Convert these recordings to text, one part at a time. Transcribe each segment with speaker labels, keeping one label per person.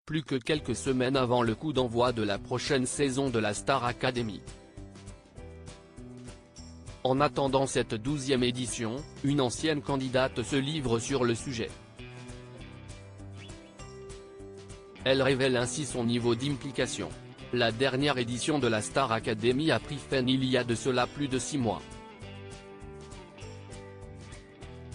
Speaker 1: plus que quelques semaines avant le coup d'envoi de la prochaine saison de la Star Academy. En attendant cette 12e édition, une ancienne candidate se livre sur le sujet. Elle révèle ainsi son niveau d'implication. La dernière édition de la Star Academy a pris fin il y a de cela plus de 6 mois.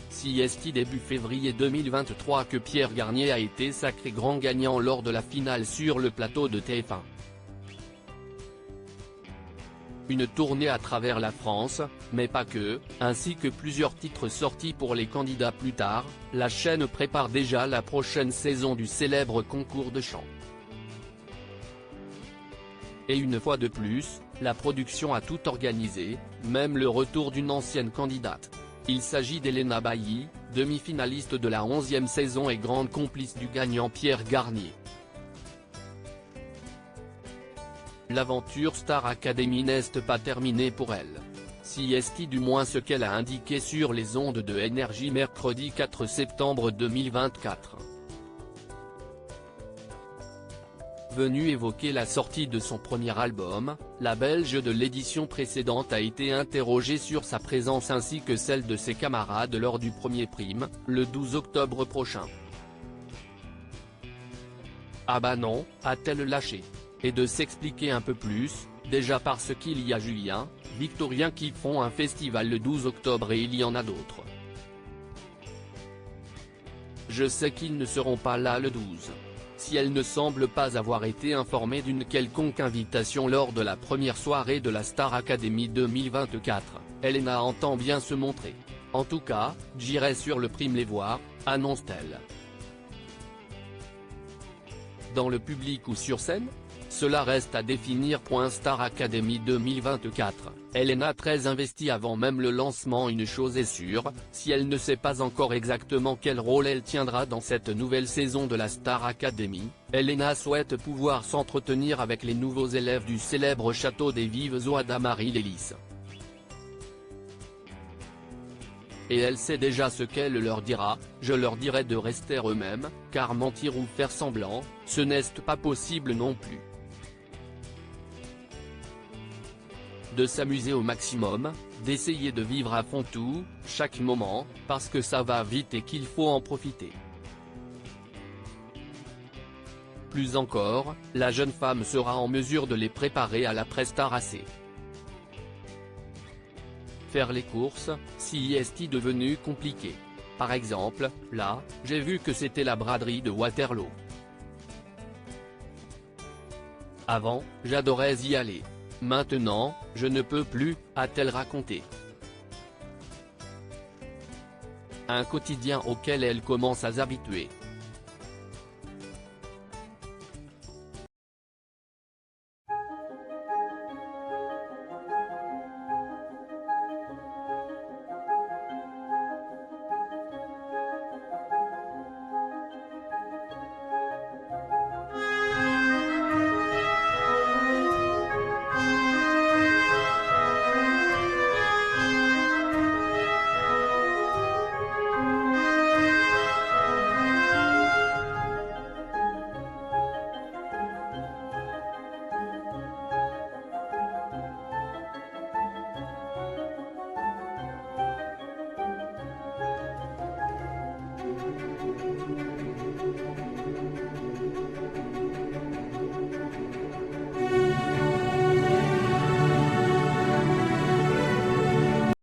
Speaker 1: C'est début février 2023 que Pierre Garnier a été sacré grand gagnant lors de la finale sur le plateau de TF1. Une tournée à travers la France, mais pas que, ainsi que plusieurs titres sortis pour les candidats plus tard, la chaîne prépare déjà la prochaine saison du célèbre concours de chant. Et une fois de plus, la production a tout organisé, même le retour d'une ancienne candidate. Il s'agit d'Elena Bailly, demi-finaliste de la 11e saison et grande complice du gagnant Pierre Garnier. L'aventure Star Academy n'est pas terminée pour elle. C'est du moins ce qu'elle a indiqué sur les ondes de Énergie mercredi 4 septembre 2024. Venue évoquer la sortie de son premier album, la Belge de l'édition précédente a été interrogée sur sa présence ainsi que celle de ses camarades lors du premier prime, le 12 octobre prochain. Ah bah non, a-t-elle lâché. Et de s'expliquer un peu plus, déjà parce qu'il y a Julien, Victorien qui font un festival le 12 octobre et il y en a d'autres. Je sais qu'ils ne seront pas là le 12. Si elle ne semble pas avoir été informée d'une quelconque invitation lors de la première soirée de la Star Academy 2024, Elena entend bien se montrer. En tout cas, j'irai sur le prime les voir, annonce-t-elle. Dans le public ou sur scène ? Cela reste à définir. Star Academy 2024, Elena très investie avant même le lancement. Une chose est sûre, si elle ne sait pas encore exactement quel rôle elle tiendra dans cette nouvelle saison de la Star Academy, Elena souhaite pouvoir s'entretenir avec les nouveaux élèves du célèbre château des Vives Eaux d'Amarie-les-Lys. Et elle sait déjà ce qu'elle leur dira: je leur dirai de rester eux-mêmes, car mentir ou faire semblant, ce n'est pas possible non plus. De s'amuser au maximum, d'essayer de vivre à fond tout, chaque moment, parce que ça va vite et qu'il faut en profiter. Plus encore, la jeune femme sera en mesure de les préparer à l'après-Star AC. Faire les courses, c'est devenu compliqué. Par exemple, là, j'ai vu que c'était la braderie de Waterloo. Avant, j'adorais y aller. Maintenant, je ne peux plus, a-t-elle raconté. Un quotidien auquel elle commence à s'habituer.